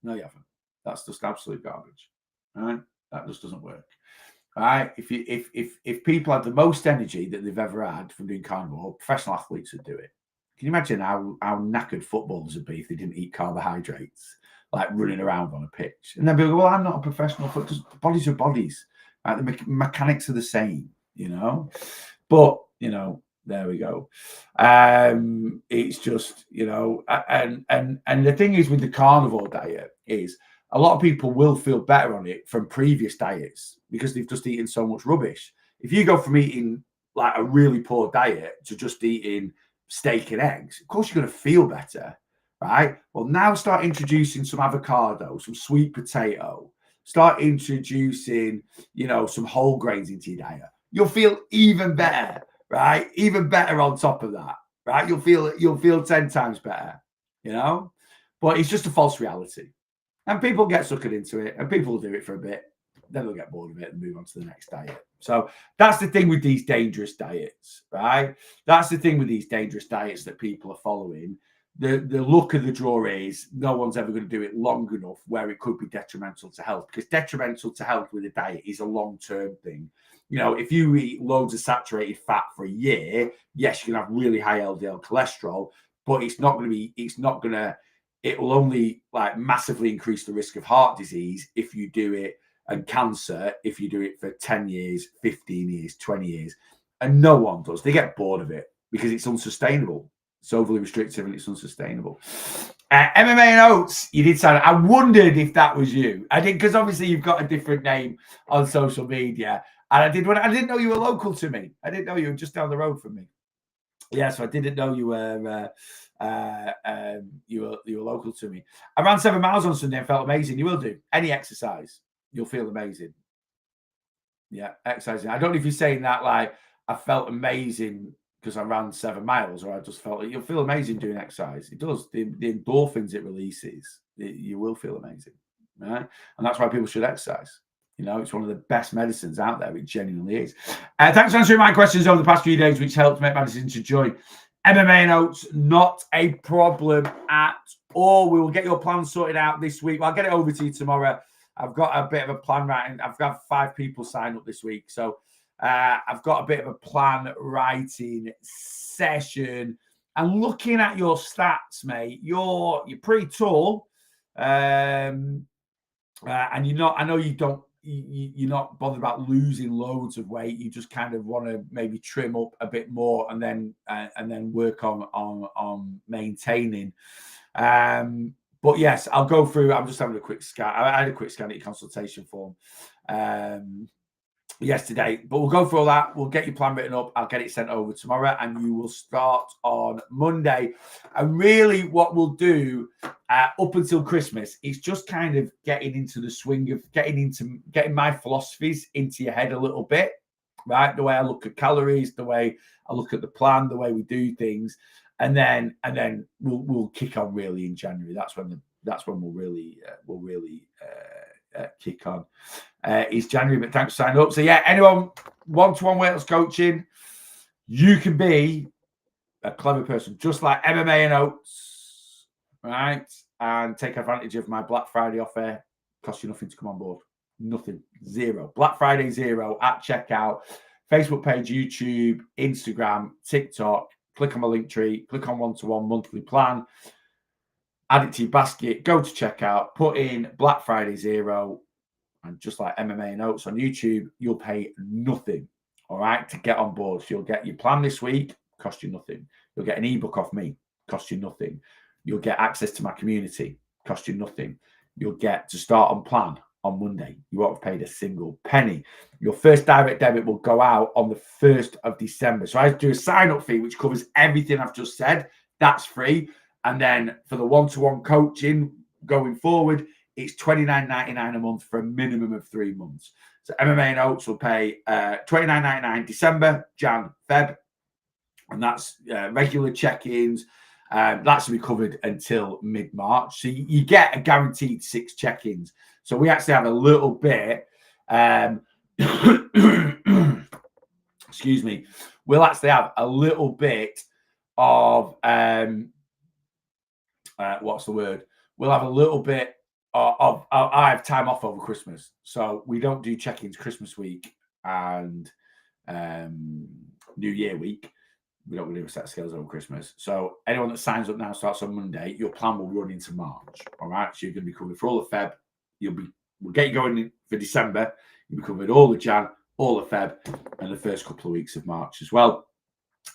No, you haven't. That's just absolute garbage. Right? That just doesn't work. Right? If people had the most energy that they've ever had from doing carnivore, professional athletes would do it. Can you imagine how knackered footballers would be if they didn't eat carbohydrates, like running around on a pitch? And then people go, well, I'm not a professional footballer. Bodies are bodies. Right? The mechanics are the same, you know. But, you know, there we go. It's just, you know, and the thing is with the carnivore diet is a lot of people will feel better on it from previous diets because they've just eaten so much rubbish. If you go from eating like a really poor diet to just eating steak and eggs, of course you're going to feel better, right? Well, now start introducing some avocado, some sweet potato, start introducing, you know, some whole grains into your diet. You'll feel even better, right? Even better on top of that, right? You'll feel 10 times better, you know? But it's just a false reality. And people get suckered into it, and people will do it for a bit. Then they'll get bored of it and move on to the next diet. So that's the thing with these dangerous diets, right? That's the thing with these dangerous diets that people are following. The luck of the draw is no one's ever going to do it long enough where it could be detrimental to health, because detrimental to health with a diet is a long-term thing. You know, if you eat loads of saturated fat for a year, yes, you can have really high LDL cholesterol, but it will only like massively increase the risk of heart disease if you do it, and cancer if you do it for 10 years, 15 years, 20 years. And no one does. They get bored of it because it's unsustainable. It's overly restrictive and it's unsustainable. MMA and Oats, you did sound. I wondered if that was you. I did, because obviously you've got a different name on social media. And I didn't know you were local to me. I didn't know you were just down the road from me. Yeah, so I didn't know you were you were local to me. I ran 7 miles on Sunday and felt amazing. You will do any exercise, you'll feel amazing. Yeah, exercising. I don't know if you're saying that like I felt amazing because I ran 7 miles, or I just felt you'll feel amazing doing exercise. It does. The endorphins it releases, you will feel amazing, right? And that's why people should exercise. You know, it's one of the best medicines out there. It genuinely is. Thanks for answering my questions over the past few days, which helped make my decision to join MMA and Oats. Not a problem at all. We will get your plan sorted out this week. Well, I'll get it over to you tomorrow. I've got a bit of a plan writing. I've got 5 people signed up this week. So I've got a bit of a plan writing session. And looking at your stats, mate, you're pretty tall. And you're not, I know you don't, you're not bothered about losing loads of weight. You just kind of want to maybe trim up a bit more and then work on maintaining. But yes, I'll go through. I'm just having a quick scan. I had a quick scan at your consultation form yesterday, but we'll go through all that. We'll get your plan written up. I'll get it sent over tomorrow, and you will start on Monday. And really, what we'll do up until Christmas is just kind of getting into the swing of getting my philosophies into your head a little bit, right? The way I look at calories, the way I look at the plan, the way we do things, and then we'll kick on really in January. That's when we'll really kick on. It's January, but thanks for signing up. So yeah, anyone one-to-one weight loss coaching, you can be a clever person, just like MMA and Oats, right? And take advantage of my Black Friday offer. Costs you nothing to come on board. Nothing. Zero. Black Friday 0 at checkout. Facebook page, YouTube, Instagram, TikTok. Click on my link tree. Click on one-to-one monthly plan. Add it to your basket. Go to checkout. Put in Black Friday 0. And just like MMA and Oats on YouTube, you'll pay nothing, all right, to get on board. So you'll get your plan this week, cost you nothing. You'll get an ebook off me, cost you nothing. You'll get access to my community, cost you nothing. You'll get to start on plan on Monday. You won't have paid a single penny. Your first direct debit will go out on the 1st of December. So I do a sign-up fee, which covers everything I've just said. That's free. And then for the one-to-one coaching going forward, it's $29.99 a month for a minimum of 3 months. So MMA and Oats will pay $29.99 December, Jan, Feb. And that's regular check-ins. That's to be covered until mid-March. So you get a guaranteed 6 check-ins. So we actually have a little bit, excuse me, we'll actually have a little bit of, what's the word? We'll have a little bit I have time off over Christmas. So we don't do check-ins Christmas week and New Year week. We don't really do a set of scales over Christmas. So anyone that signs up now starts on Monday. Your plan will run into March. All right. So you're going to be covered for all of Feb. We'll get you going for December. You'll be covered all of Jan, all of Feb, and the first couple of weeks of March as well.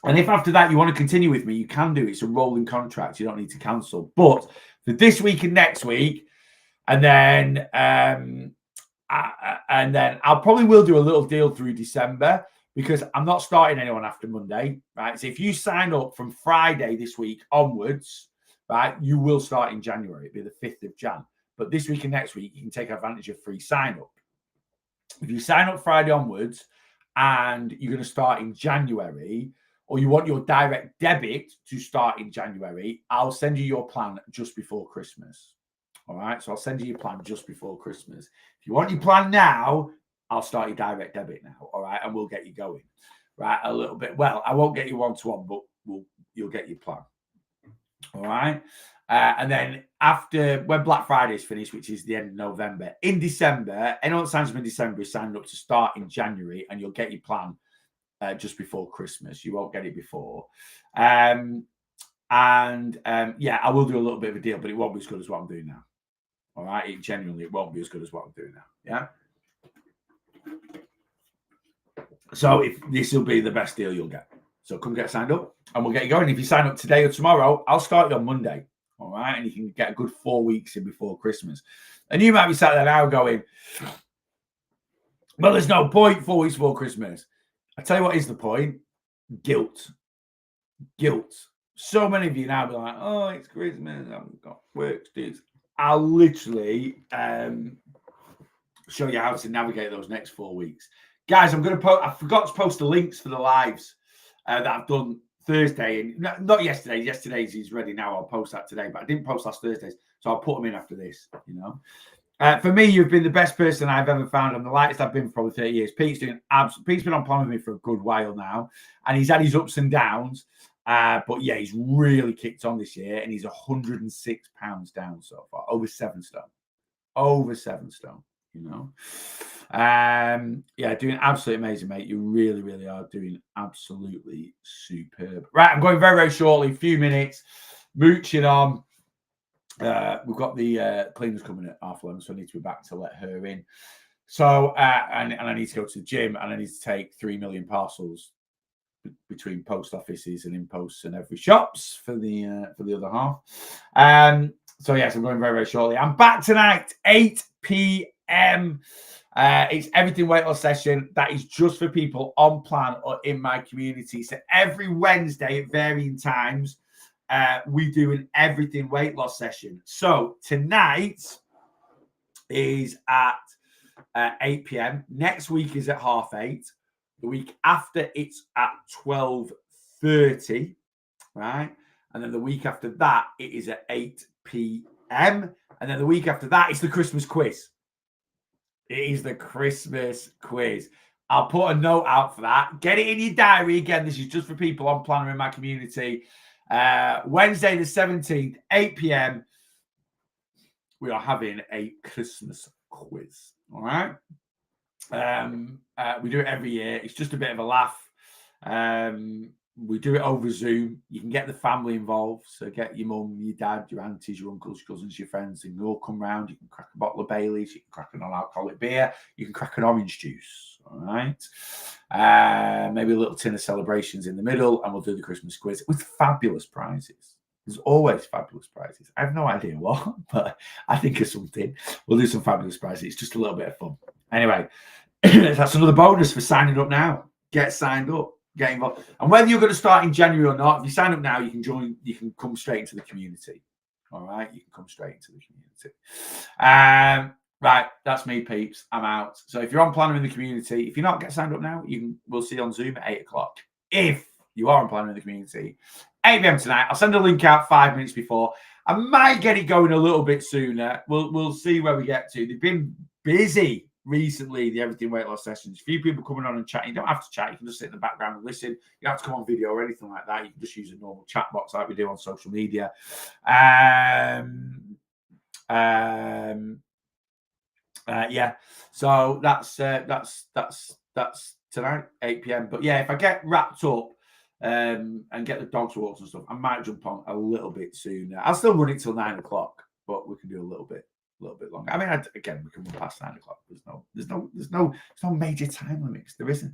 And if after that you want to continue with me, you can do. It's a rolling contract. You don't need to cancel. But for this week and next week, and then I'll probably will do a little deal through December because I'm not starting anyone after Monday, right? So if you sign up from Friday this week onwards, right, you will start in January. It'll be the 5th of Jan. But this week and next week, you can take advantage of free sign up. If you sign up Friday onwards and you're going to start in January, or you want your direct debit to start in January, I'll send you your plan just before Christmas. All right, so I'll send you your plan just before Christmas. If you want your plan now, I'll start your direct debit now. All right, and we'll get you going. Right, a little bit. Well, I won't get you one-to-one, but you'll get your plan. All right, and then after when Black Friday is finished, which is the end of November, in December, anyone that signs up in December is signed up to start in January, and you'll get your plan just before Christmas. You won't get it before. Yeah, I will do a little bit of a deal, but it won't be as good as what I'm doing now. All right, it won't be as good as what I'm doing now. Yeah. So if this will be the best deal you'll get. So come get signed up and we'll get you going. If you sign up today or tomorrow, I'll start you on Monday. All right. And you can get a good 4 weeks in before Christmas. And you might be sat there now going, well, there's no point 4 weeks before Christmas. I tell you what is the point. Guilt. So many of you now be like, oh, it's Christmas. I've got work to do. I'll literally show you how to navigate those next 4 weeks. Guys, I'm going to post, I forgot to post the links for the lives that I've done Thursday. And not yesterday. Yesterday's is ready now. I'll post that today. But I didn't post last Thursday's. So I'll put them in after this, you know. For me, you've been the best person I've ever found. I'm the lightest I've been for probably 30 years. Pete's been on plan with me for a good while now. And he's had his ups and downs. But yeah, he's really kicked on this year. And he's 106 pounds down so far. Over 7 stone. You know. Yeah, doing absolutely amazing, mate. You really, really are doing absolutely superb. Right, I'm going very, very shortly, a few minutes, mooching on. We've got the cleaners coming at 11:30, so I need to be back to let her in. So, and I need to go to the gym, and I need to take 3 million parcels between post offices and imposts and every shops for the other half. So yes, I'm going very, very shortly. I'm back tonight, 8 p.m. It's everything weight loss session that is just for people on plan or in my community. So every Wednesday at varying times, we do an everything weight loss session. So tonight is at 8 p.m. Next week is at 8:30. The week after it's at 12:30, right? And then the week after that, it is at 8 p.m. And then the week after that, it's the Christmas quiz. It is the Christmas quiz. I'll put a note out for that. Get it in your diary. Again, this is just for people on Planner in my community. Wednesday the 17th, 8 p.m. We are having a Christmas quiz. All right. We do it every year. It's just a bit of a laugh. We do it over Zoom. You can get the family involved. So get your mum, your dad, your aunties, your uncles, your cousins, your friends, and you all come round. You can crack a bottle of Baileys. You can crack an non-alcoholic beer. You can crack an orange juice. All right. Maybe a little tin of celebrations in the middle, and we'll do the Christmas quiz with fabulous prizes. There's always fabulous prizes. I have no idea what, but I think of something. We'll do some fabulous prizes. It's just a little bit of fun. Anyway, that's another bonus for signing up now. Get signed up. Get involved. And whether you're going to start in January or not, if you sign up now, you can join, you can come straight into the community. All right. You can come straight into the community. Right. That's me, peeps. I'm out. So if you're on Planner in the community, if you're not, get signed up now. We'll see you on Zoom at 8 o'clock. If you are on Planner in the community, 8 p.m. tonight. I'll send a link out 5 minutes before. I might get it going a little bit sooner. We'll see where we get to. They've been busy recently, the Everything Weight Loss sessions. A few people coming on and chatting. You don't have to chat. You can just sit in the background and listen. You don't have to come on video or anything like that. You can just use a normal chat box like we do on social media. Yeah. So that's tonight, 8 p.m. But yeah, if I get wrapped up and get the dogs walks and stuff, I might jump on a little bit sooner. I'll still run it till 9 o'clock, but we can do a little bit longer. I mean, again, we can run past 9 o'clock. There's no major time limits. There isn't.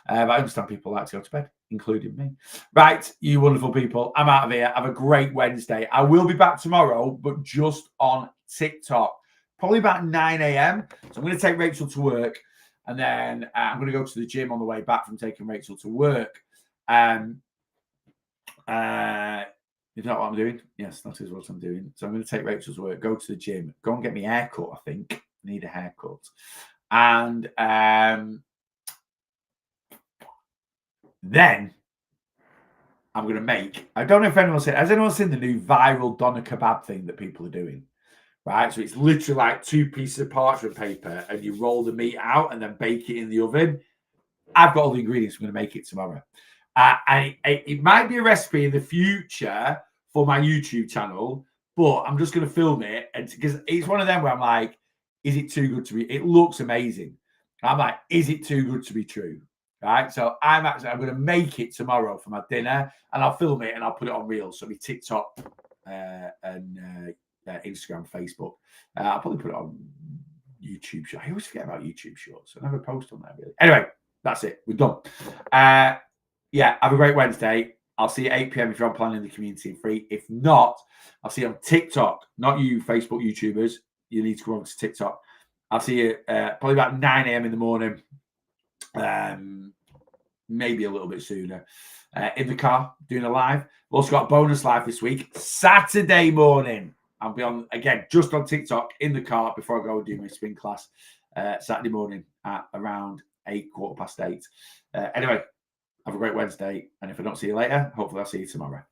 But I understand people like to go to bed, including me. Right, you wonderful people. I'm out of here. Have a great Wednesday. I will be back tomorrow, but just on TikTok, probably about 9 a.m. So I'm going to take Rachel to work, and then I'm going to go to the gym on the way back from taking Rachel to work. Is that what I'm doing? Yes, that is what I'm doing. So I'm going to take Rachel to work, go to the gym, go and get me a haircut, I think. I need a haircut. And then I'm going to make, I don't know if anyone's seen, has anyone seen the new viral doner kebab thing that people are doing? Right, so it's literally like 2 pieces of parchment paper and you roll the meat out and then bake it in the oven. I've got all the ingredients. I'm going to make it tomorrow. And it might be a recipe in the future for my YouTube channel, but I'm just going to film it. And because it's one of them where I'm like, is it too good to be? It looks amazing. I'm like, is it too good to be true? Right. So I'm going to make it tomorrow for my dinner, and I'll film it and I'll put it on Reels. So it'll be TikTok and Instagram, Facebook. I'll probably put it on YouTube. I always forget about YouTube Shorts. I never post on there really. Anyway, that's it. We're done. Yeah, have a great Wednesday. I'll see you at 8 p.m. if you're on Planning the Community free. If not, I'll see you on TikTok. Not you, Facebook YouTubers. You need to come over to TikTok. I'll see you probably about 9 a.m. in the morning. Maybe a little bit sooner. In the car, doing a live. We've also got a bonus live this week, Saturday morning. I'll be on, again, just on TikTok, in the car before I go and do my spin class. Saturday morning at around 8:15. Anyway, have a great Wednesday. And if I don't see you later, hopefully I'll see you tomorrow.